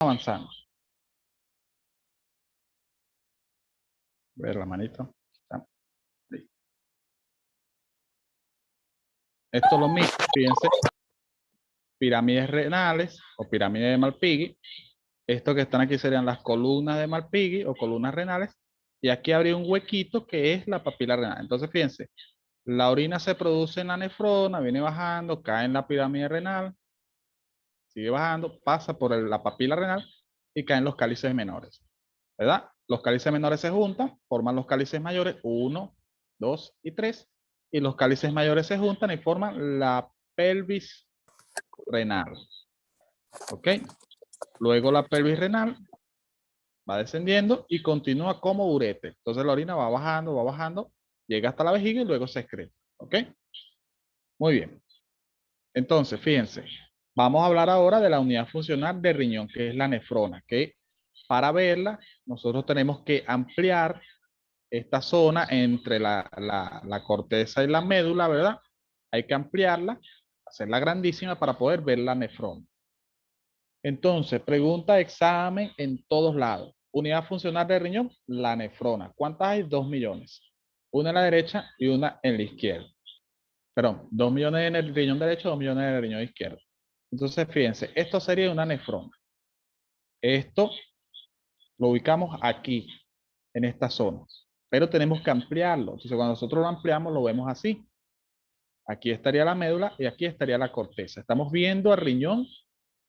avanzando. Ver la manito. Esto es lo mismo, fíjense, pirámides renales o pirámides de Malpighi. Estos que están aquí serían las columnas de Malpighi o columnas renales. Y aquí habría un huequito que es la papila renal. Entonces, fíjense, la orina se produce en la nefrona, viene bajando, cae en la pirámide renal, sigue bajando, pasa por la papila renal y caen los cálices menores, ¿verdad? Los cálices menores se juntan, forman los cálices mayores, 1, 2 y 3, y los cálices mayores se juntan y forman la pelvis renal, ¿ok? Luego la pelvis renal va descendiendo y continúa como urete. Entonces la orina va bajando, llega hasta la vejiga y luego se excreta, ¿ok? Muy bien. Entonces, fíjense, vamos a hablar ahora de la unidad funcional del riñón, que es la nefrona, que para verla nosotros tenemos que ampliar esta zona entre la corteza y la médula, ¿verdad? Hay que ampliarla, hacerla grandísima para poder ver la nefrona. Entonces, pregunta de examen en todos lados. Unidad funcional del riñón, la nefrona. ¿Cuántas hay? 2 millones. Una en la derecha y una en la izquierda. Perdón, 2 millones en el riñón derecho, 2 millones en el riñón izquierdo. Entonces, fíjense, esto sería una nefrona. Esto lo ubicamos aquí, en esta zona. Pero tenemos que ampliarlo. Entonces, cuando nosotros lo ampliamos, lo vemos así. Aquí estaría la médula y aquí estaría la corteza. Estamos viendo el riñón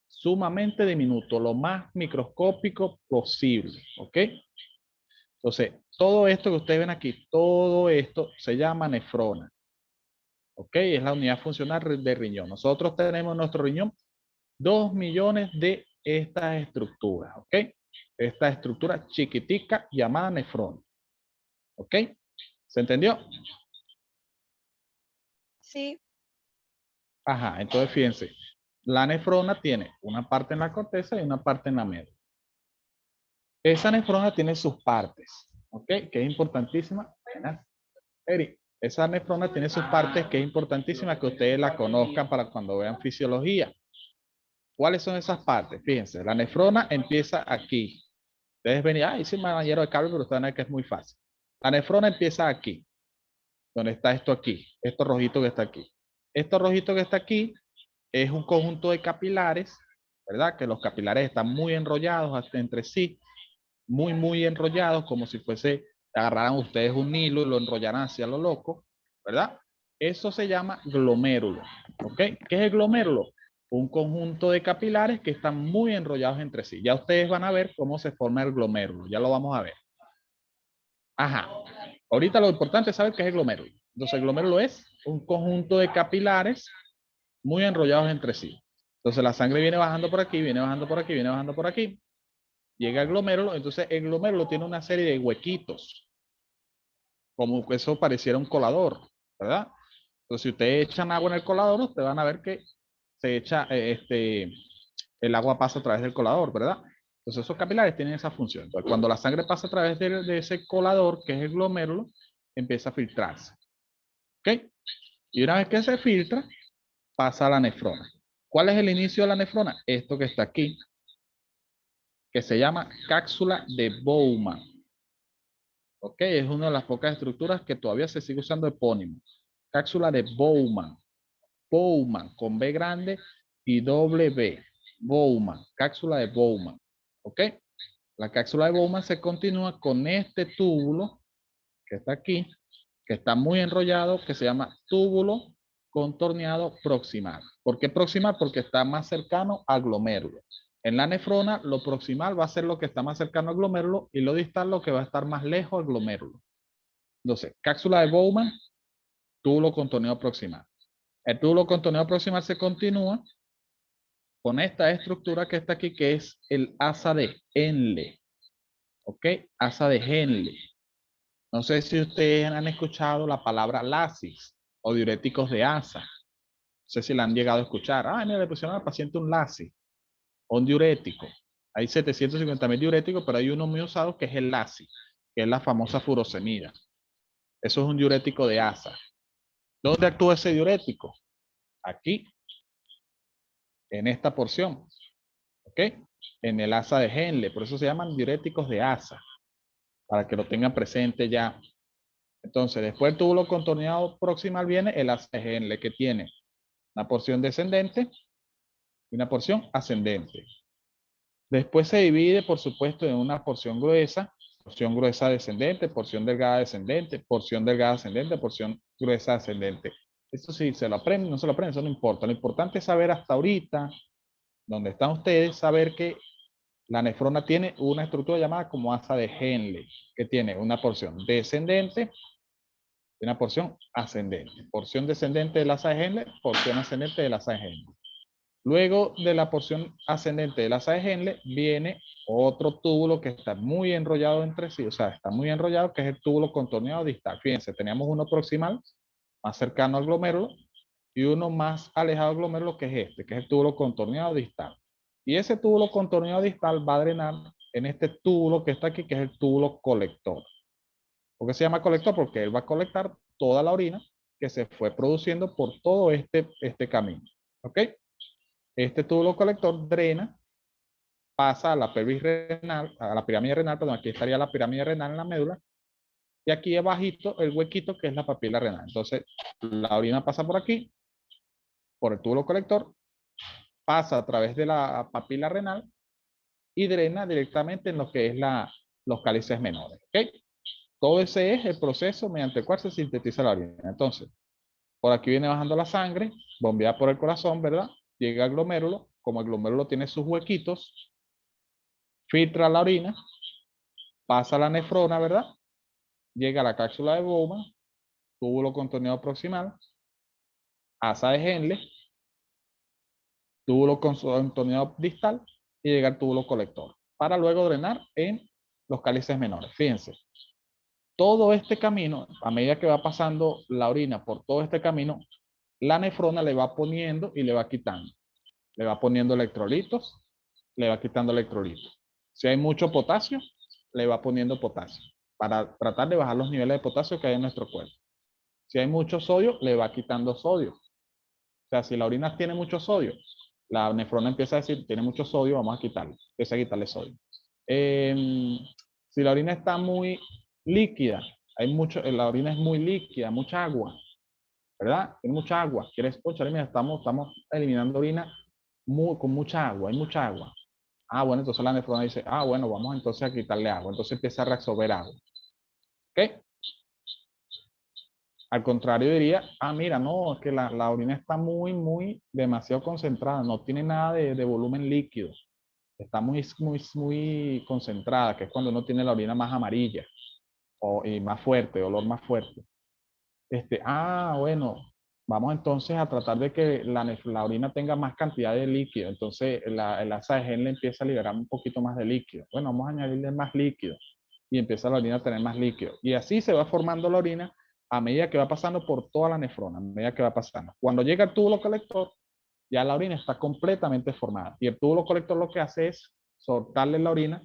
sumamente diminuto, lo más microscópico posible, ¿ok? Entonces, todo esto que ustedes ven aquí, todo esto se llama nefrona, ¿ok? Es la unidad funcional de riñón. Nosotros tenemos en nuestro riñón 2 millones de estas estructuras, ¿ok? Esta estructura chiquitica llamada nefrona, ¿ok? ¿Se entendió? Sí. Ajá, entonces fíjense, la nefrona tiene una parte en la corteza y una parte en la médula. Esa nefrona tiene sus partes, ¿ok? Que es importantísima. Eri, esa nefrona tiene sus partes que es importantísima que ustedes la conozcan para cuando vean fisiología. ¿Cuáles son esas partes? Fíjense, la nefrona empieza aquí. Ustedes ven, ay, sí, manillero de cable, pero ustedes van a ver que es muy fácil. La nefrona empieza aquí, donde está esto aquí, esto rojito que está aquí. Esto rojito que está aquí es un conjunto de capilares, ¿verdad? Que los capilares están muy enrollados hasta entre sí, muy enrollados, como si fuese, agarraran ustedes un hilo y lo enrollaran hacia lo loco, ¿verdad? Eso se llama glomérulo, ¿ok? ¿Qué es el glomérulo? Un conjunto de capilares que están muy enrollados entre sí. Ya ustedes van a ver cómo se forma el glomérulo, ya lo vamos a ver. Ajá. Ahorita lo importante es saber qué es el glomérulo. Entonces, el glomérulo es un conjunto de capilares muy enrollados entre sí. Entonces, la sangre viene bajando por aquí, viene bajando por aquí, viene bajando por aquí. Llega el glomérulo, entonces el glomérulo tiene una serie de huequitos, como que eso pareciera un colador, ¿verdad? Entonces, si ustedes echan agua en el colador, ustedes van a ver que se echa, el agua pasa a través del colador, ¿verdad? Entonces, esos capilares tienen esa función. Entonces, cuando la sangre pasa a través de ese colador, que es el glomérulo, empieza a filtrarse, ¿ok? Y una vez que se filtra, pasa a la nefrona. ¿Cuál es el inicio de la nefrona? Esto que está aquí, que se llama cápsula de Bowman. ¿Ok? Es una de las pocas estructuras que todavía se sigue usando epónimo. Cápsula de Bowman. Bowman, con B grande y doble B. Bowman, cápsula de Bowman. ¿Ok? La cápsula de Bowman se continúa con este túbulo que está aquí, que está muy enrollado, que se llama túbulo contorneado proximal. ¿Por qué proximal? Porque está más cercano al glomérulo. En la nefrona, lo proximal va a ser lo que está más cercano al glomérulo y lo distal lo que va a estar más lejos al glomérulo. Entonces, cápsula de Bowman, túbulo contorneado proximal. El túbulo contorneado proximal se continúa con esta estructura que está aquí, que es el asa de Henle. ¿Ok? Asa de Henle. No sé si ustedes han escuchado la palabra lasis o diuréticos de asa. No sé si la han llegado a escuchar. Ah, mira, le pusieron al paciente un lasis o un diurético. Hay 750.000 diuréticos, pero hay uno muy usado que es el lasis, que es la famosa furosemida. Eso es un diurético de asa. ¿Dónde actúa ese diurético? Aquí, en esta porción. ¿Ok? en el asa de Henle. Por eso se llaman diuréticos de asa, para que lo tengan presente ya. Entonces, después del túbulo contorneado proximal viene el asa de Henle, que tiene una porción descendente y una porción ascendente. Después se divide, por supuesto, en una porción gruesa descendente, porción delgada descendente, porción delgada ascendente, porción gruesa ascendente. Esto sí, se lo aprenden, no se lo aprenden, eso no importa. Lo importante es saber hasta ahorita, donde están ustedes, saber que la nefrona tiene una estructura llamada como asa de Henle, que tiene una porción descendente y una porción ascendente. Porción descendente del asa de Henle, porción ascendente del asa de Henle. Luego de la porción ascendente del asa de Henle viene otro túbulo que está muy enrollado entre sí, o sea, está muy enrollado, que es el túbulo contorneado distal. Fíjense, teníamos uno proximal, más cercano al glomérulo, y uno más alejado del glomérulo, que es este, que es el túbulo contorneado distal. Y ese túbulo contorneado distal va a drenar en este túbulo que está aquí, que es el túbulo colector. ¿Por qué se llama colector? Porque él va a colectar toda la orina que se fue produciendo por todo este camino. ¿Ok? Este túbulo colector drena, pasa a la pelvis renal, a la pirámide renal, perdón, aquí estaría la pirámide renal en la médula, y aquí abajito el huequito que es la papila renal. Entonces, la orina pasa por aquí, por el túbulo colector, pasa a través de la papila renal y drena directamente en lo que es los cálices menores. ¿Ok? Todo ese es el proceso mediante el cual se sintetiza la orina. Entonces, por aquí viene bajando la sangre, bombeada por el corazón, ¿verdad? Llega al glomérulo, como el glomérulo tiene sus huequitos, filtra la orina, pasa la nefrona, ¿verdad? Llega a la cápsula de Bowman, túbulo contorneado proximal, asa de Henle, túbulo contorneado distal y llega al túbulo colector, para luego drenar en los cálices menores. Fíjense, todo este camino, a medida que va pasando la orina por todo este camino, la nefrona le va poniendo y le va quitando. Le va poniendo electrolitos, le va quitando electrolitos. Si hay mucho potasio, le va poniendo potasio, para tratar de bajar los niveles de potasio que hay en nuestro cuerpo. Si hay mucho sodio, le va quitando sodio. O sea, si la orina tiene mucho sodio, la nefrona empieza a decir, tiene mucho sodio, vamos a quitarle. Empieza a quitarle sodio. Si la orina está muy líquida, la orina es muy líquida, mucha agua, ¿verdad? Tiene mucha agua. ¿Quieres? Oye, mira, estamos eliminando orina con mucha agua, hay mucha agua. Ah, bueno, entonces la nefrona dice, ah, bueno, vamos entonces a quitarle agua. Entonces empieza a reabsorber agua. ¿Ok? Al contrario diría, ah, mira, no, es que la orina está muy, demasiado concentrada, no tiene nada de volumen líquido. Está muy concentrada, que es cuando uno tiene la orina más amarilla y más fuerte, olor más fuerte. Bueno, vamos entonces a tratar de que la orina tenga más cantidad de líquido. Entonces el asa de Henle empieza a liberar un poquito más de líquido. Bueno, vamos a añadirle más líquido y empieza la orina a tener más líquido. Y así se va formando la orina a medida que va pasando por toda la nefrona, a medida que va pasando. Cuando llega al túbulo colector, ya la orina está completamente formada. Y el túbulo colector lo que hace es soltarle la orina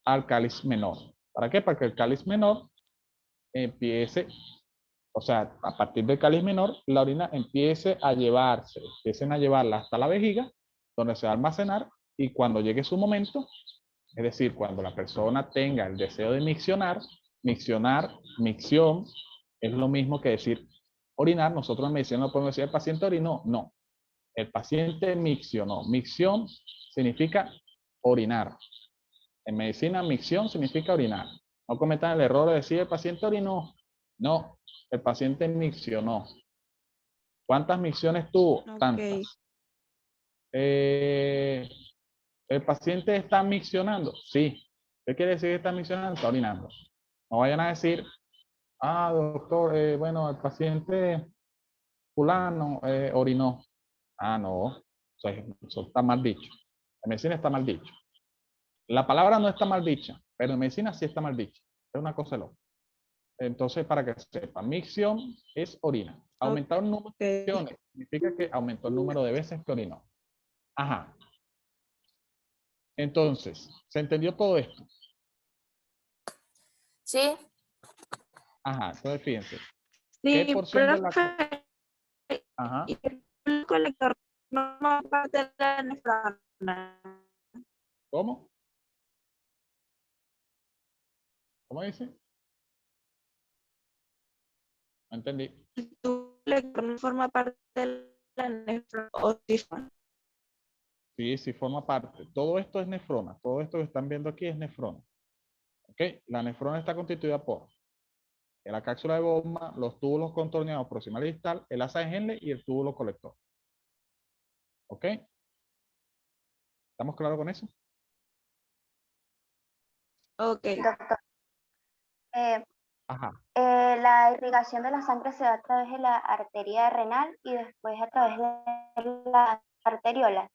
al cáliz menor. ¿Para qué? Para que el cáliz menor empiece, o sea, a partir del cáliz menor, la orina empiecen a llevarla hasta la vejiga, donde se va a almacenar, y cuando llegue su momento, es decir, cuando la persona tenga el deseo de micción, es lo mismo que decir orinar. Nosotros en medicina no podemos decir el paciente orinó, no. El paciente miccionó. Micción significa orinar. En medicina, micción significa orinar. No cometan el error de decir el paciente orinó. No, el paciente miccionó. ¿Cuántas micciones tuvo? Ok. Tantas. ¿El paciente está miccionando? Sí. ¿Qué quiere decir que está miccionando? Está orinando. No vayan a decir, ah, doctor, bueno, el paciente fulano orinó. Ah, no. Eso está mal dicho. En medicina está mal dicho. La palabra no está mal dicha, pero en medicina sí está mal dicha. Es una cosa loca. Entonces, para que sepa, micción es orina. Aumentar el número de Ok. micciones significa que aumentó el número de veces que orinó. Ajá. Entonces, ¿se entendió todo esto? Sí, Ajá. Entonces, fíjense. ¿Qué Sí, porción de la... profe, Ajá. y el colector no parte de la nefrona. ¿Cómo? ¿Cómo dice? No entendí. ¿Tu lector no forma parte de la nefrona o tifón? Sí, sí forma parte. Todo esto es nefrona. Todo esto que están viendo aquí es nefrona. ¿Ok? La nefrona está constituida por la cápsula de Bowman, los túbulos contorneados proximal y distal, el asa de Henle y el túbulo colector. ¿Ok? ¿Estamos claros con eso? Ok. Doctor, eh, Ajá. la irrigación de la sangre se da a través de la arteria renal y después a través de las arteriolas, Ya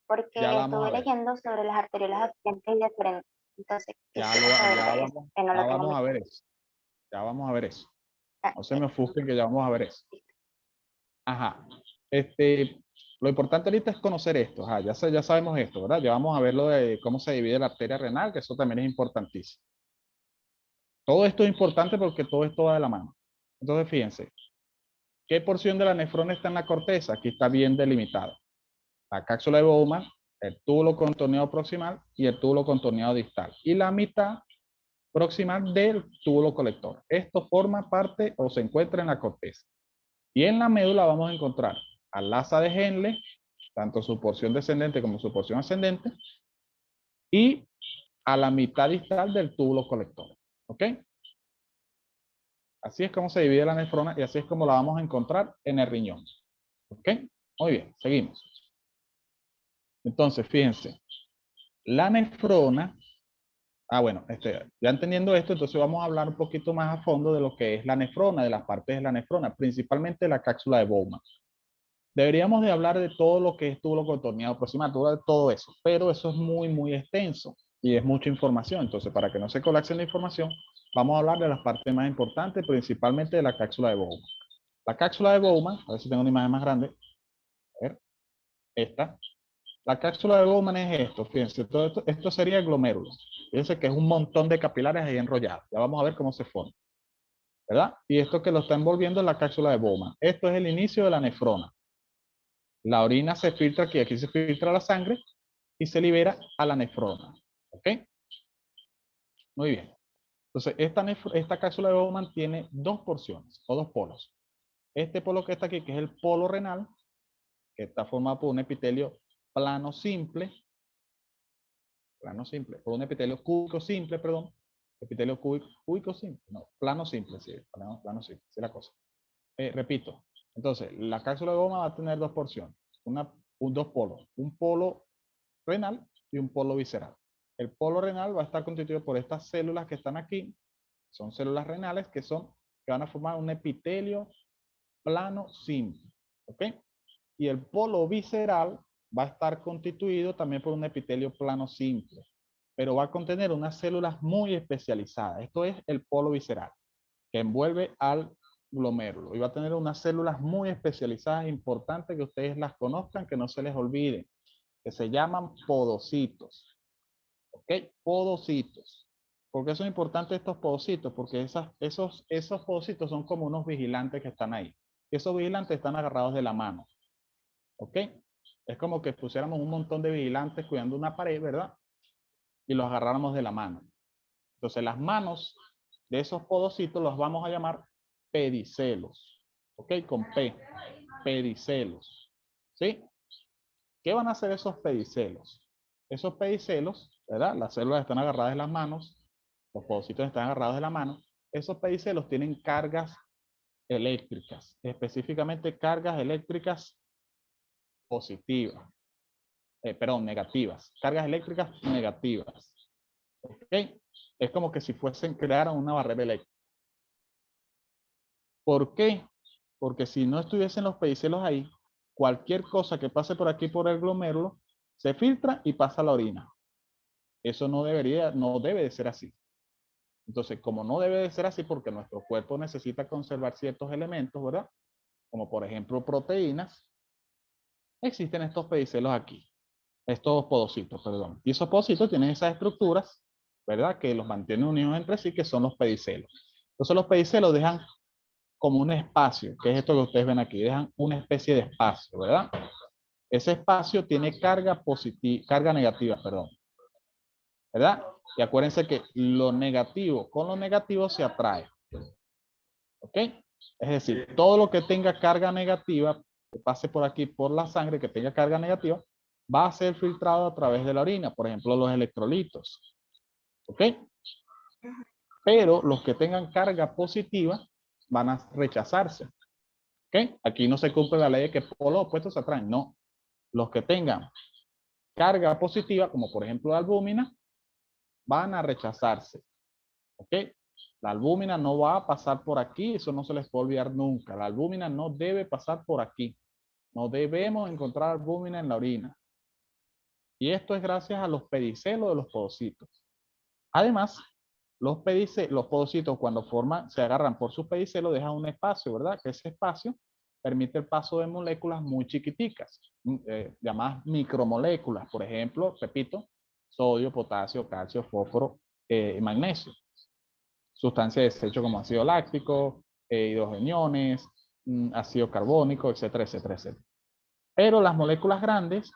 porque la vamos a estuve ver. leyendo sobre las arteriolas diferentes y diferentes. Entonces, Ya, quisiera saber ya de eso, vamos, que no ya lo tengo vamos muy a ver claro. eso. Ya vamos a ver eso. Ah, No se me ofusquen que ya vamos a ver eso. Ajá. Lo importante ahorita es conocer esto. Ajá, ya sabemos esto, ¿verdad? Ya vamos a ver lo de cómo se divide la arteria renal, que eso también es importantísimo. Todo esto es importante porque todo esto va de la mano. Entonces, fíjense, ¿qué porción de la nefrona está en la corteza? Aquí está bien delimitada. La cápsula de Bowman, el túbulo contorneado proximal y el túbulo contorneado distal. Y la mitad proximal del túbulo colector. Esto forma parte o se encuentra en la corteza. Y en la médula vamos a encontrar al asa de Henle, tanto su porción descendente como su porción ascendente, y a la mitad distal del túbulo colector. ¿Ok? Así es como se divide la nefrona y así es como la vamos a encontrar en el riñón. ¿Ok? Muy bien, seguimos. Entonces, fíjense, la nefrona, bueno, ya entendiendo esto, entonces vamos a hablar un poquito más a fondo de lo que es la nefrona, de las partes de la nefrona, principalmente la cápsula de Bowman. Deberíamos de hablar de todo lo que es túbulo contorneado proximal, todo eso, pero eso es muy, muy extenso y es mucha información. Entonces, para que no se colapse la información, vamos a hablar de las partes más importantes, principalmente de la cápsula de Bowman. La cápsula de Bowman, a ver si tengo una imagen más grande, a ver, esta. La cápsula de Bowman es esto, fíjense, todo esto sería el glomérulo. Fíjense que es un montón de capilares ahí enrollados. Ya vamos a ver cómo se forma, ¿verdad? Y esto que lo está envolviendo es la cápsula de Bowman. Esto es el inicio de la nefrona. La orina se filtra aquí se filtra la sangre y se libera a la nefrona. ¿Ok? Muy bien. Entonces, esta cápsula de Bowman tiene dos porciones o dos polos. Este polo que está aquí, que es el polo renal, que está formado por un epitelio por un epitelio cúbico simple, perdón. Epitelio cúbico simple, no, plano simple, sí, plano simple, sí la cosa. Repito, entonces, la cápsula de Bowman va a tener dos porciones, dos polos, un polo renal y un polo visceral. El polo renal va a estar constituido por estas células que están aquí, son células renales que van a formar un epitelio plano simple, ¿ok? Y el polo visceral va a estar constituido también por un epitelio plano simple, pero va a contener unas células muy especializadas. Esto es el polo visceral, que envuelve al glomérulo y va a tener unas células muy especializadas, importantes que ustedes las conozcan, que no se les olviden, que se llaman podocitos. ¿Ok? Podocitos. ¿Por qué son importantes estos podocitos? Porque esos podocitos son como unos vigilantes que están ahí. Esos vigilantes están agarrados de la mano. ¿Ok? Es como que pusiéramos un montón de vigilantes cuidando una pared, ¿verdad? Y los agarráramos de la mano. Entonces las manos de esos podocitos los vamos a llamar pedicelos. ¿Ok? Con P. Pedicelos. ¿Sí? ¿Qué van a hacer esos pedicelos? Esos pedicelos, ¿verdad? Las células están agarradas de las manos, los podocitos están agarrados de la mano. Esos pedicelos tienen cargas eléctricas, específicamente cargas eléctricas positivas, perdón, negativas, cargas eléctricas negativas. ¿Ok? Es como que si fuesen crear una barrera eléctrica. ¿Por qué? Porque si no estuviesen los pedicelos ahí, cualquier cosa que pase por aquí por el glomérulo se filtra y pasa a la orina. Eso no debe de ser así. Entonces, como no debe de ser así porque nuestro cuerpo necesita conservar ciertos elementos, ¿verdad? Como por ejemplo proteínas, existen estos pedicelos aquí, estos podocitos, perdón. Y esos podocitos tienen esas estructuras, ¿verdad? Que los mantienen unidos entre sí, que son los pedicelos. Entonces los pedicelos dejan como un espacio, que es esto que ustedes ven aquí, dejan una especie de espacio, ¿verdad? Ese espacio tiene carga positiva, carga negativa, perdón. ¿verdad? Y acuérdense que lo negativo con lo negativo se atrae. ¿Ok? Es decir, todo lo que tenga carga negativa, que pase por aquí, por la sangre, que tenga carga negativa, va a ser filtrado a través de la orina, por ejemplo, los electrolitos. ¿Ok? Pero los que tengan carga positiva van a rechazarse. ¿Ok? Aquí no se cumple la ley de que polos opuestos se atraen. No. Los que tengan carga positiva, como por ejemplo la albúmina, van a rechazarse. ¿Ok? La albúmina no va a pasar por aquí, eso no se les puede olvidar nunca. La albúmina no debe pasar por aquí. No debemos encontrar albúmina en la orina. Y esto es gracias a los pedicelos de los podocitos. Además, los podocitos cuando se agarran por sus pedicelos, dejan un espacio, ¿verdad? Que ese espacio permite el paso de moléculas muy chiquiticas, llamadas micromoléculas. Por ejemplo, repito, sodio, potasio, calcio, fósforo y magnesio. Sustancias de desecho como ácido láctico, hidrogeniones, ácido carbónico, etcétera, etcétera, etcétera. Pero las moléculas grandes,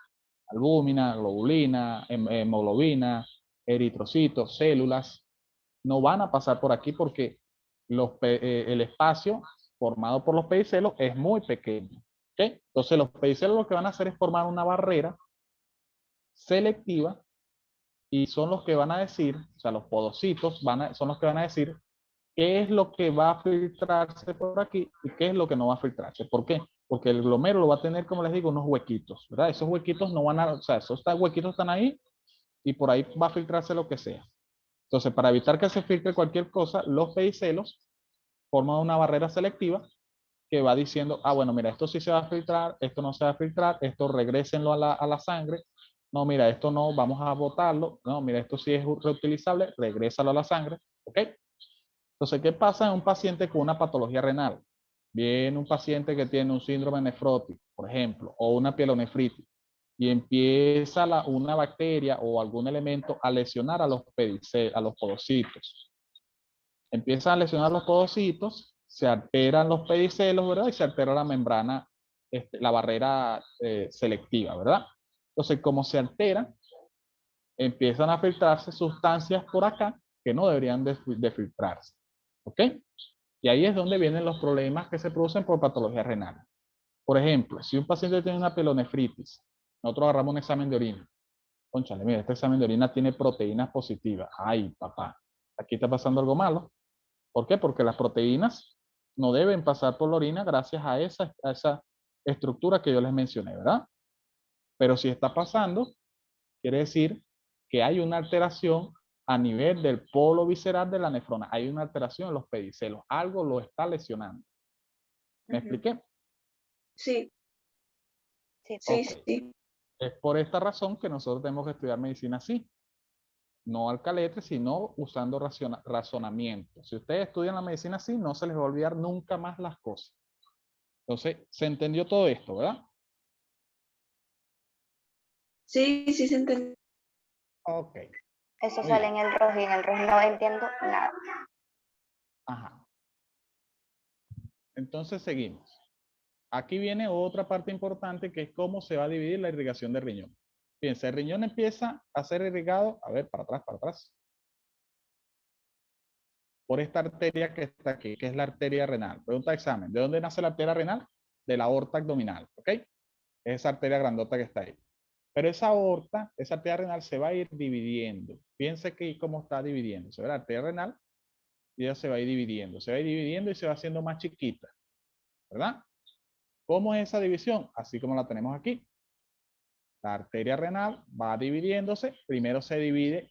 albúmina, globulina, hemoglobina, eritrocitos, células, no van a pasar por aquí porque el espacio formado por los pedicelos es muy pequeño. ¿Okay? Entonces los pedicelos lo que van a hacer es formar una barrera selectiva y son los que van a decir, o sea, los podocitos son los que van a decir qué es lo que va a filtrarse por aquí y qué es lo que no va a filtrarse. ¿Por qué? Porque el glomérulo va a tener, como les digo, unos huequitos, ¿verdad? Esos huequitos no van a, o sea, esos huequitos están ahí y por ahí va a filtrarse lo que sea. Entonces, para evitar que se filtre cualquier cosa, los pedicelos forman una barrera selectiva que va diciendo, ah, bueno, mira, esto sí se va a filtrar, esto no se va a filtrar, esto regrésenlo a la sangre, no, mira, esto no, vamos a botarlo, no, mira, esto sí es reutilizable, regrésalo a la sangre, ¿ok? Entonces, ¿qué pasa en un paciente con una patología renal? Viene un paciente que tiene un síndrome nefrótico, por ejemplo, o una pielonefritis, y empieza una bacteria o algún elemento a lesionar a los podocitos. Empieza a lesionar los podocitos, se alteran los pedicelos, ¿verdad? Y se altera la membrana, la barrera selectiva, ¿verdad? Entonces, como se altera, empiezan a filtrarse sustancias por acá que no deberían de filtrarse. ¿Ok? Y ahí es donde vienen los problemas que se producen por patología renal. Por ejemplo, si un paciente tiene una pielonefritis, nosotros agarramos un examen de orina. Cónchale, mira, este examen de orina tiene proteínas positivas. Ay, papá, aquí está pasando algo malo. ¿Por qué? Porque las proteínas no deben pasar por la orina gracias a esa estructura que yo les mencioné, ¿verdad? Pero si está pasando, quiere decir que hay una alteración a nivel del polo visceral de la nefrona. Hay una alteración en los pedicelos. Algo lo está lesionando. ¿Me expliqué? Sí, Sí. sí, Ok. sí. Es por esta razón que nosotros tenemos que estudiar medicina así. No al caletre, sino usando razonamiento. Si ustedes estudian la medicina así, no se les va a olvidar nunca más las cosas. Entonces, se entendió todo esto, ¿verdad? Sí, sí se entiende. Ok. Eso Muy sale bien. en el rojo y en el rojo no entiendo nada. Ajá. Entonces, seguimos. Aquí viene otra parte importante que es cómo se va a dividir la irrigación del riñón. Fíjense, el riñón empieza a ser irrigado, a ver, para atrás, por esta arteria que está aquí, que es la arteria renal. Pregunta de examen, ¿de dónde nace la arteria renal? De la aorta abdominal, ¿ok? Es esa arteria grandota que está ahí. Pero esa aorta, esa arteria renal se va a ir dividiendo. Fíjense que cómo está dividiendo. Se ve la arteria renal y ella se va a ir dividiendo. Se va a ir dividiendo y se va haciendo más chiquita, ¿verdad? ¿Cómo es esa división? Así como la tenemos aquí. La arteria renal va dividiéndose. Primero se divide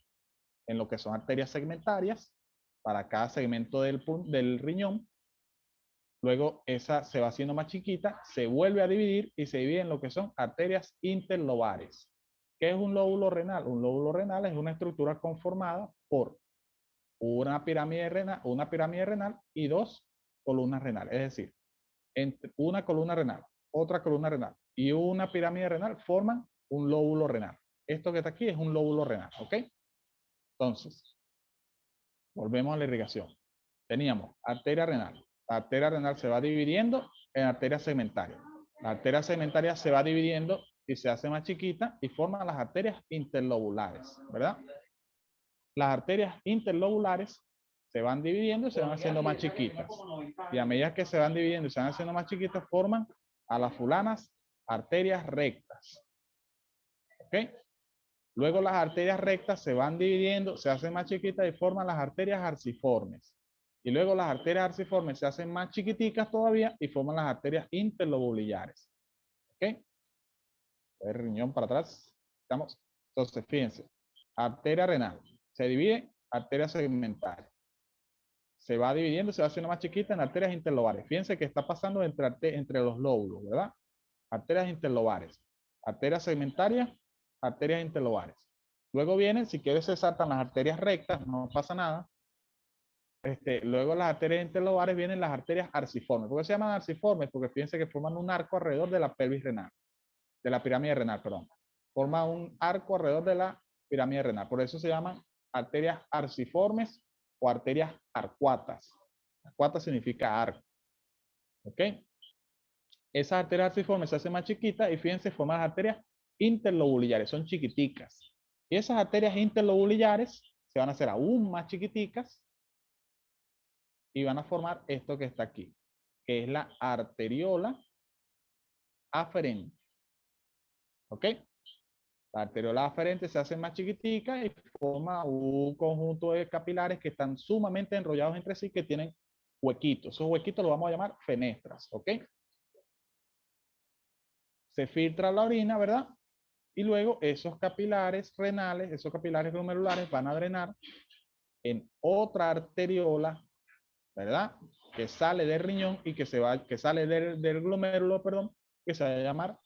en lo que son arterias segmentarias para cada segmento del riñón. Luego esa se va haciendo más chiquita, se vuelve a dividir y se divide en lo que son arterias interlobares. ¿Qué es un lóbulo renal? Un lóbulo renal es una estructura conformada por una pirámide renal y dos columnas renales. Es decir, entre una columna renal, otra columna renal y una pirámide renal forman un lóbulo renal. Esto que está aquí es un lóbulo renal, ¿ok? Entonces, volvemos a la irrigación. Teníamos arteria renal. La arteria renal se va dividiendo en arteria segmentaria. La arteria segmentaria se va dividiendo y se hace más chiquita y forma las arterias interlobulares, ¿verdad? las arterias interlobulares se van dividiendo y se van haciendo más chiquitas. Y a medida que se van dividiendo y se van haciendo más chiquitas, forman a las fulanas arterias rectas. ¿Ok? Luego las arterias rectas se van dividiendo, se hacen más chiquitas y forman las arterias arciformes. Y luego las arterias arciformes se hacen más chiquiticas todavía y forman las arterias interlobulares. ¿Ok? El riñón para atrás. Estamos. Entonces, fíjense. Arteria renal. Se divide arteria segmentaria. Se va dividiendo, se va haciendo más chiquita en arterias interlobulares. Fíjense que está pasando entre los lóbulos, ¿verdad? Arterias interlobulares. Arterias segmentarias, arterias interlobulares. Luego vienen, si quieres se saltan las arterias rectas, no pasa nada. Luego las arterias interlobulares vienen las arterias arciformes. ¿Por qué se llaman arciformes? Porque fíjense que forman un arco alrededor de la pelvis renal. De la pirámide renal, perdón. Forma un arco alrededor de la pirámide renal. Por eso se llaman arterias arciformes o arterias arcuatas. Arcuata significa arco. ¿Ok? Esas arterias arciformes se hacen más chiquitas y fíjense, forman las arterias interlobulares. Son chiquiticas. Y esas arterias interlobulares se van a hacer aún más chiquiticas y van a formar esto que está aquí, que es la arteriola aferente. ¿Ok? La arteriola aferente se hace más chiquitica y forma un conjunto de capilares que están sumamente enrollados entre sí, que tienen huequitos. Esos huequitos los vamos a llamar fenestras, ¿ok? Se filtra la orina, ¿verdad? Y luego esos capilares renales, esos capilares glomerulares van a drenar en otra arteriola, ¿verdad? Que sale del riñón y que sale del glomérulo, perdón, que se va a llamar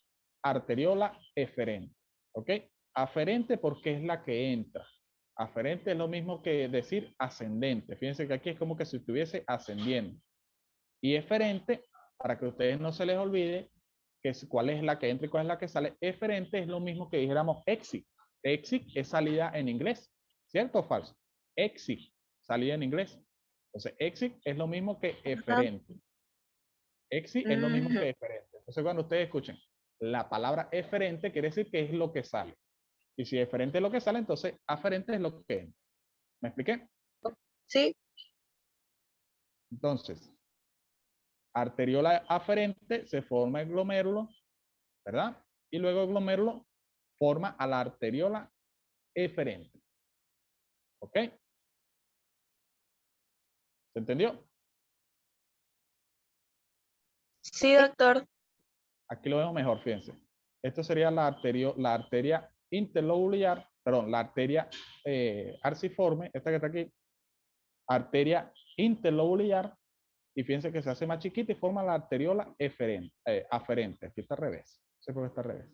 arteriola eferente. ¿Ok? Aferente porque es la que entra. Aferente es lo mismo que decir ascendente. Fíjense que aquí es como que si estuviese ascendiendo. Y eferente, para que a ustedes no se les olvide cuál es la que entra y cuál es la que sale, eferente es lo mismo que dijéramos exit. Exit es salida en inglés. ¿Cierto o falso? Exit, salida en inglés. Entonces, exit es lo mismo que eferente. Exit es lo mismo que eferente. Entonces, cuando ustedes escuchen la palabra eferente, quiere decir que es lo que sale. Y si eferente es lo que sale, entonces aferente es lo que entra. ¿Me expliqué? Sí. Entonces, arteriola aferente se forma el glomérulo, ¿verdad? Y luego el glomérulo forma a la arteriola eferente. ¿Ok? ¿Se entendió? Sí, doctor. Aquí lo vemos mejor, fíjense. Esto sería la arteria interlobular, perdón, la arteria arciforme, esta que está aquí, arteria interlobular, y fíjense que se hace más chiquita y forma la arteriola aferente. Aquí está al revés. No sé por qué está al revés.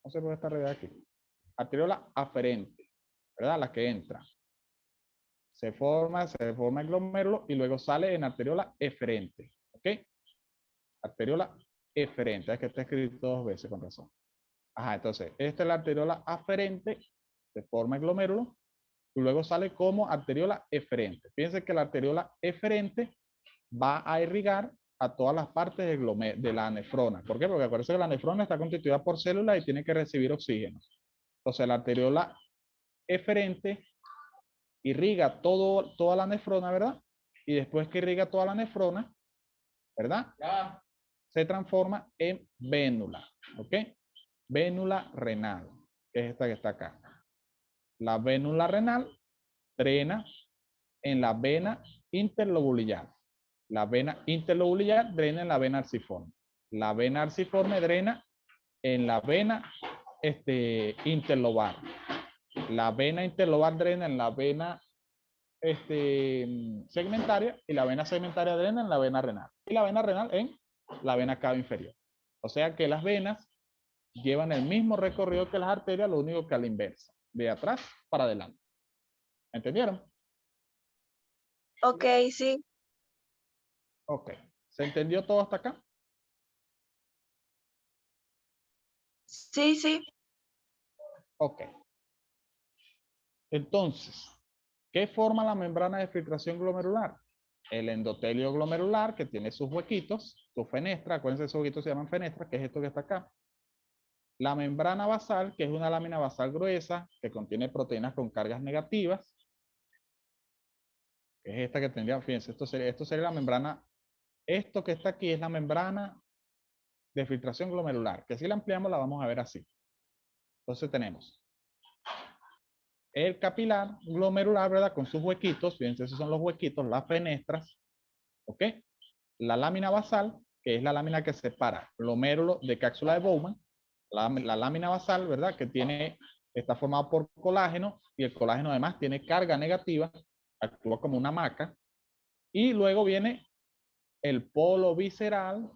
No sé por qué está al revés aquí. Arteriola aferente, ¿verdad? La que entra. Se forma el glomérulo y luego sale en arteriola eferente. ¿Ok? Arteriola eferente. Es que está escrito dos veces con razón. Ajá, entonces, esta es la arteriola aferente, se forma el glomérulo y luego sale como arteriola eferente. Fíjense que la arteriola eferente va a irrigar a todas las partes de la nefrona. ¿Por qué? Porque acuérdense que la nefrona está constituida por células y tiene que recibir oxígeno. Entonces, la arteriola eferente irriga toda la nefrona, ¿verdad? Y después que irriga toda la nefrona, ¿verdad? Se transforma en vénula, ¿ok? Vénula renal, que es esta que está acá. La vénula renal drena en la vena interlobular. La vena interlobular drena en la vena arciforme. La vena arciforme drena en la vena interlobar. La vena interlobar drena en la vena segmentaria y la vena segmentaria drena en la vena renal. Y la vena renal en la vena cava inferior. O sea que las venas llevan el mismo recorrido que las arterias, lo único que a la inversa, de atrás para adelante. ¿Entendieron? Ok, sí. Ok. ¿Se entendió todo hasta acá? Sí, sí. Ok. Entonces, ¿qué forma la membrana de filtración glomerular? El endotelio glomerular, que tiene sus huequitos, sus fenestras. Acuérdense, esos huequitos se llaman fenestras, que es esto que está acá. La membrana basal, que es una lámina basal gruesa, que contiene proteínas con cargas negativas. que es esta que tendría, fíjense, esto sería la membrana, esto que está aquí es la membrana de filtración glomerular, que si la ampliamos la vamos a ver así. Entonces tenemos el capilar glomerular, ¿verdad? Con sus huequitos, fíjense, esos son los huequitos, las fenestras, ¿ok? La lámina basal, que es la lámina que separa glomérulo de cápsula de Bowman, la lámina basal, ¿verdad? Que está formada por colágeno, y el colágeno además tiene carga negativa, actúa como una maca, y luego viene el polo visceral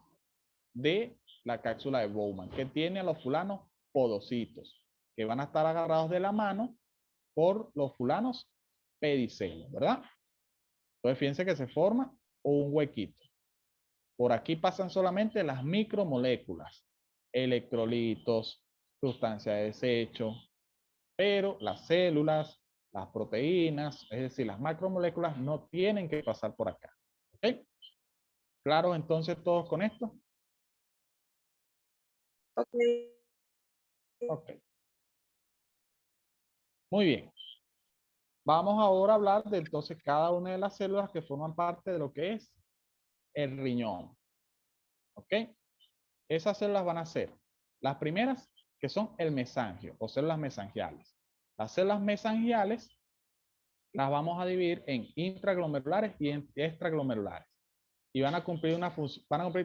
de la cápsula de Bowman, que tiene a los fulanos podocitos, que van a estar agarrados de la mano por los fulanos pedicelos, ¿verdad? Entonces fíjense que se forma un huequito. Por aquí pasan solamente las micromoléculas, electrolitos, sustancias de desecho, pero las células, las proteínas, es decir, las macromoléculas no tienen que pasar por acá. ¿Ok? ¿Claros entonces todos con esto? Ok. Ok. Muy bien. Vamos ahora a hablar de entonces cada una de las células que forman parte de lo que es el riñón. ¿Ok? Esas células van a ser las primeras, que son el mesangio o células mesangiales. Las células mesangiales las vamos a dividir en intraglomerulares y extraglomerulares. Y van a cumplir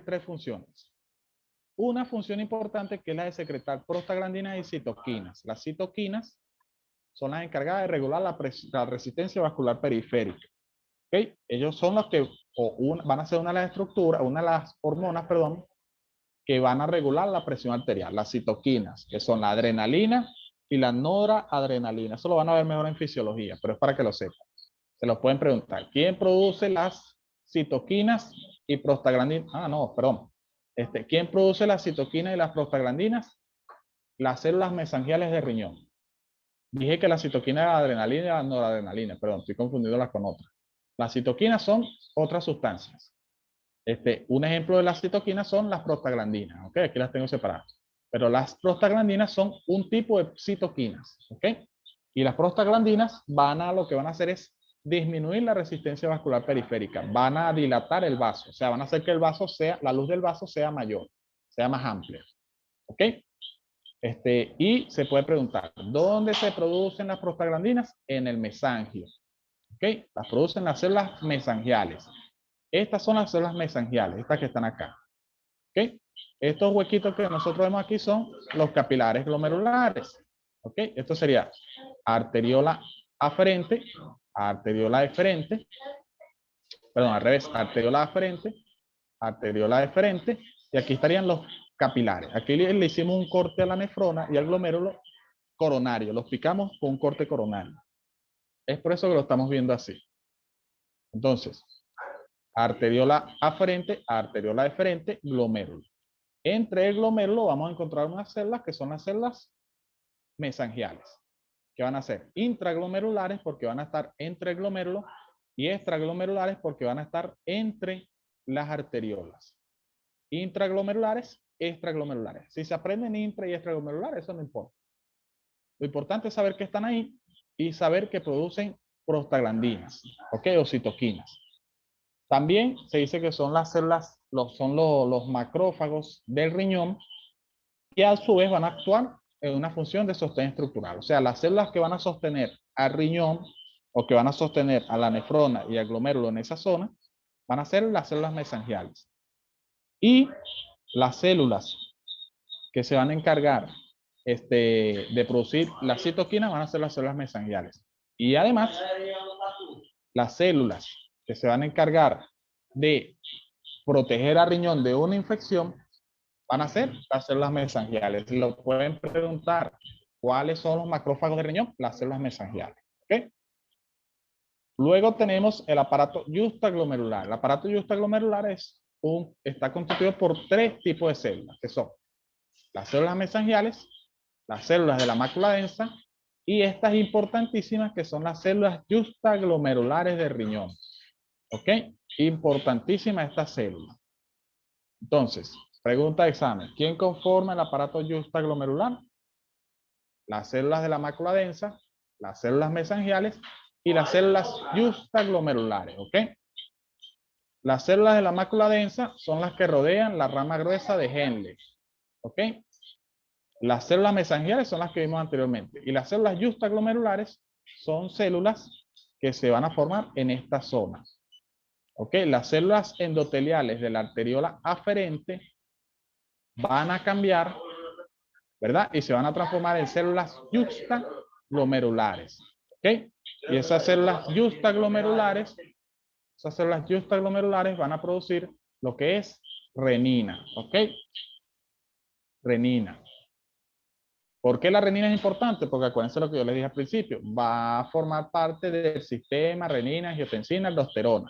tres funciones. Una función importante que es la de secretar prostaglandinas y citoquinas. Las citoquinas son las encargadas de regular la resistencia vascular periférica. ¿Okay? Ellos son los que van a ser una de las estructuras, una de las hormonas, perdón, que van a regular la presión arterial. Las citoquinas, que son la adrenalina y la noradrenalina. Eso lo van a ver mejor en fisiología, pero es para que lo sepan. Se los pueden preguntar. ¿Quién produce las citoquinas y prostaglandinas? Ah, no, perdón. ¿Quién produce las citoquinas y las prostaglandinas? Las células mesangiales de riñón. Dije que la citoquina era la adrenalina y la noradrenalina. Perdón, estoy confundiéndolas con otras. Las citoquinas son otras sustancias. Un ejemplo de las citoquinas son las prostaglandinas. ¿Ok? Aquí las tengo separadas. Pero las prostaglandinas son un tipo de citoquinas. ¿Ok? Y las prostaglandinas lo que van a hacer es disminuir la resistencia vascular periférica. Van a dilatar el vaso. O sea, van a hacer que la luz del vaso sea mayor, sea más amplia. ¿Ok? Y se puede preguntar, ¿dónde se producen las prostaglandinas? En el mesangio. ¿Ok? Las producen las células mesangiales. Estas son las células mesangiales, estas que están acá. ¿Ok? Estos huequitos que nosotros vemos aquí son los capilares glomerulares. ¿Ok? Esto sería arteriola aferente, arteriola deferente, perdón, al revés, arteriola deferente, y aquí estarían los capilares. Aquí le hicimos un corte a la nefrona y al glomérulo coronario, los picamos con un corte coronario. Es por eso que lo estamos viendo así. Entonces, arteriola aferente, arteriola deferente, glomérulo. Entre el glomérulo vamos a encontrar unas células que son las células mesangiales, que van a ser intraglomerulares porque van a estar entre el glomérulo y extraglomerulares porque van a estar entre las arteriolas. Intraglomerulares, extraglomerulares. Si se aprenden intra y extraglomerulares, eso no importa. Lo importante es saber que están ahí y saber que producen prostaglandinas, ¿ok? O citoquinas. También se dice que son las células, los macrófagos del riñón, que a su vez van a actuar en una función de sostén estructural. O sea, las células que van a sostener al riñón o que van a sostener a la nefrona y al glomérulo en esa zona, van a ser las células mesangiales. Y las células que se van a encargar de producir las citoquinas van a ser las células mesangiales. Y además, las células que se van a encargar de proteger al riñón de una infección van a ser las células mesangiales. Lo pueden preguntar, ¿cuáles son los macrófagos de riñón? Las células mesangiales. ¿Okay? Luego tenemos el aparato justaglomerular. El aparato justaglomerular está constituido por tres tipos de células, que son las células mesangiales, las células de la mácula densa y estas importantísimas que son las células justaglomerulares de riñón. ¿Ok? Importantísima esta célula. Entonces, pregunta de examen. ¿Quién conforma el aparato justaglomerular? Las células de la mácula densa, las células mesangiales y las células justaglomerulares, ¿ok? Las células de la mácula densa son las que rodean la rama gruesa de Henle, ¿ok? Las células mesangiales son las que vimos anteriormente. Y las células justaglomerulares son células que se van a formar en estas zonas. ¿Ok? Las células endoteliales de la arteriola aferente van a cambiar, ¿verdad? Y se van a transformar en células justaglomerulares. ¿Ok? Y esas células justaglomerulares van a producir lo que es renina. ¿Ok? Renina. ¿Por qué la renina es importante? Porque acuérdense lo que yo les dije al principio, va a formar parte del sistema renina, angiotensina, aldosterona,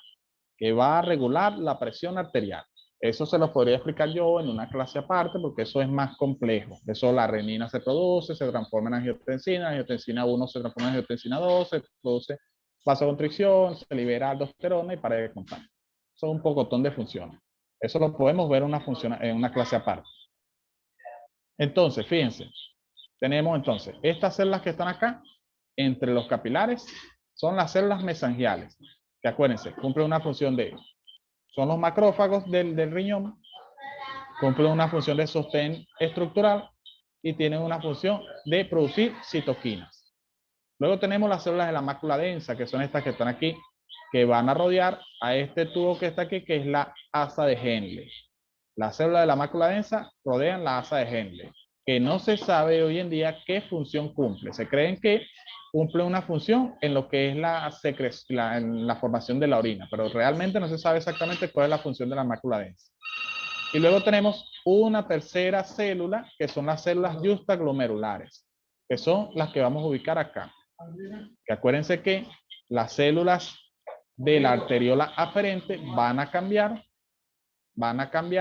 que va a regular la presión arterial. Eso se lo podría explicar yo en una clase aparte, porque eso es más complejo. Eso, la renina se produce, se transforma en angiotensina 1 se transforma en angiotensina 2, se produce vasoconstricción, se libera aldosterona y para de contar. Son un pocotón de funciones. Eso lo podemos ver en una clase aparte. Entonces, fíjense, tenemos entonces estas células que están acá, entre los capilares, son las células mesangiales, que acuérdense, cumplen una función son los macrófagos del riñón, cumplen una función de sostén estructural y tienen una función de producir citoquinas. Luego tenemos las células de la mácula densa, que son estas que están aquí, que van a rodear a este tubo que está aquí, que es la asa de Henle. Las células de la mácula densa rodean la asa de Henle, que no se sabe hoy en día qué función cumple. Se creen que cumple una función en lo que es la formación de la orina, pero realmente no se sabe exactamente cuál es la función de la mácula densa. Y luego tenemos una tercera célula, que son las células justaglomerulares, que son las que vamos a ubicar acá. Que acuérdense que las células de la arteriola aferente van a cambiar,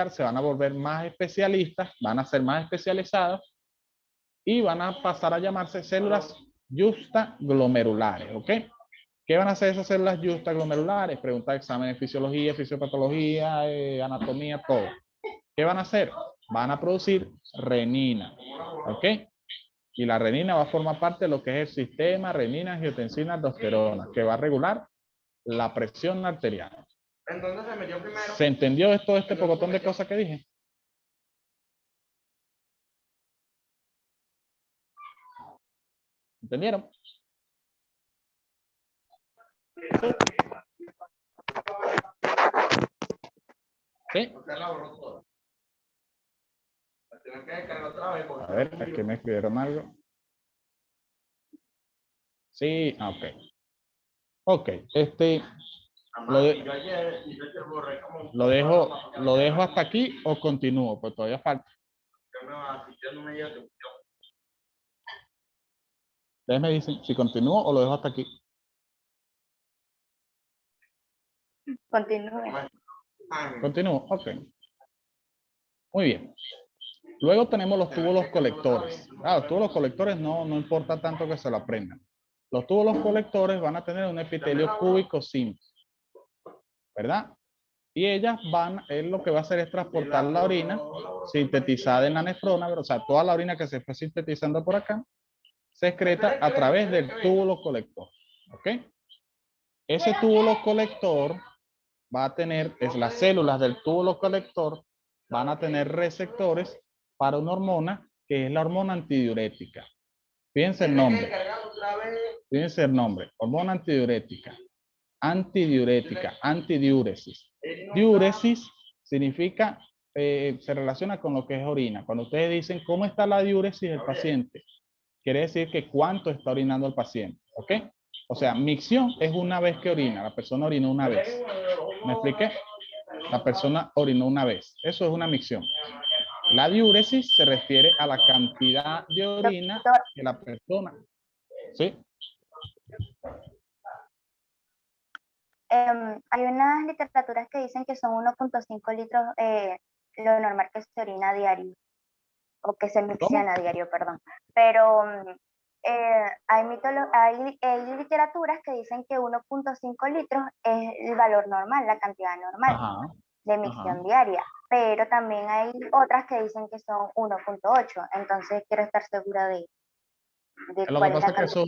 se van a volver más especialistas, van a ser más especializadas y van a pasar a llamarse células justaglomerulares, ¿ok? ¿Qué van a hacer esas células justaglomerulares? Pregunta de examen de fisiología, fisiopatología, anatomía, todo. ¿Qué van a hacer? Van a producir renina, ¿ok? Y la renina va a formar parte de lo que es el sistema renina, angiotensina, aldosterona, que va a regular la presión arterial. Entonces se metió primero. ¿Se entendió esto, este pocotón de cosas que dije? ¿Entendieron? ¿Sí? A ver, aquí me escribieron algo. Sí, ok. Ok, lo dejo hasta aquí o continúo, pues todavía falta. Ustedes me dicen si continúo o lo dejo hasta aquí. Continúe. Continúo, ok. Muy bien. Luego tenemos los túbulos colectores. Los túbulos colectores no importa tanto que se lo aprendan. Los túbulos colectores van a tener un epitelio cúbico simple, ¿verdad? Y ellas lo que va a hacer es transportar la orina sintetizada en la nefrona, o sea, toda la orina que se fue sintetizando por acá, se excreta a través del túbulo colector, ¿ok? Ese túbulo colector va a tener, las células del túbulo colector van a tener receptores para una hormona que es la hormona antidiurética. Fíjense el nombre. Fíjense el nombre. Hormona antidiurética. Antidiuresis. Diuresis significa, se relaciona con lo que es orina. Cuando ustedes dicen cómo está la diuresis del paciente, quiere decir que cuánto está orinando el paciente. ¿Ok? O sea, micción es una vez que orina. La persona orinó una vez. ¿Me expliqué? La persona orinó una vez. Eso es una micción. La diuresis se refiere a la cantidad de orina que la persona. ¿Sí? Hay unas literaturas que dicen que son 1.5 litros lo normal que se orina a diario, o que se micciona a diario, perdón. Pero hay literaturas que dicen que 1.5 litros es el valor normal, la cantidad normal de micción diaria. Pero también hay otras que dicen que son 1.8. Entonces quiero estar segura de Lo que pasa es que eso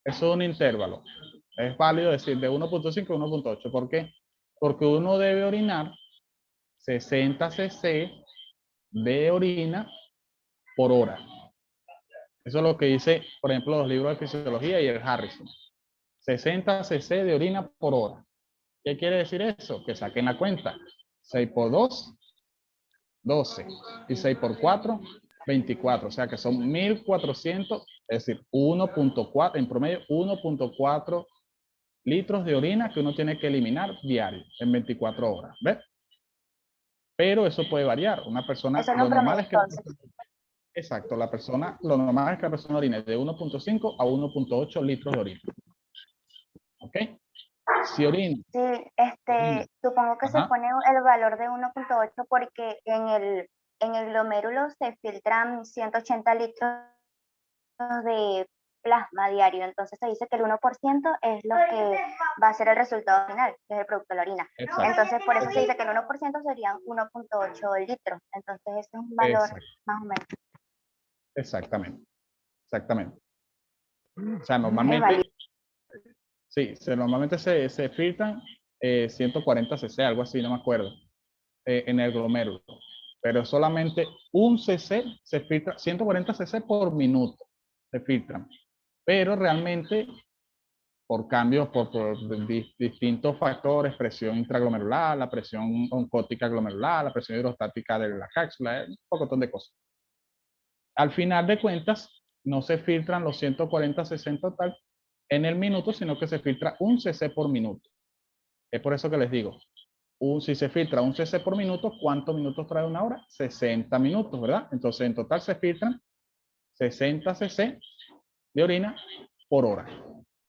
es un intervalo. Es válido decir de 1.5 a 1.8. ¿Por qué? Porque uno debe orinar 60 cc de orina por hora. Eso es lo que dice, por ejemplo, los libros de fisiología y el Harrison. 60 cc de orina por hora. ¿Qué quiere decir eso? Que saquen la cuenta. 6 por 2, 12. Y 6 por 4, 24. O sea que son 1400, es decir, 1.4, en promedio 1.4 litros de orina que uno tiene que eliminar diario en 24 horas. ¿Ves? Pero eso puede variar. Una persona, Eso lo no normal promedio, es que... entonces. Exacto, lo normal es que la persona orine de 1.5 a 1.8 litros de orina. ¿Ok? Si orina. Sí, orina. supongo que se Ajá. pone el valor de 1.8 porque en el glomérulo se filtran 180 litros de plasma diario, entonces se dice que el 1% es lo que va a ser el resultado final, que es el producto de la orina. Exacto. Entonces, por eso se dice que el 1% serían 1.8 litros, entonces ese es un valor Exacto. más o menos. Exactamente. Exactamente. O sea, Es normalmente, válido. sí, normalmente se filtran 140 cc, algo así, no me acuerdo, en el glomérulo. Pero solamente un cc se filtra, 140 cc por minuto se filtran. Pero realmente, por cambios, por distintos factores, presión intraglomerular, la presión oncótica glomerular, la presión hidrostática de la cápsula, un poco de cosas. Al final de cuentas, no se filtran los 140 cc en total en el minuto, sino que se filtra un cc por minuto. Es por eso que les digo, si se filtra un cc por minuto, ¿cuántos minutos trae una hora? 60 minutos, ¿verdad? Entonces, en total se filtran 60 cc de orina por hora.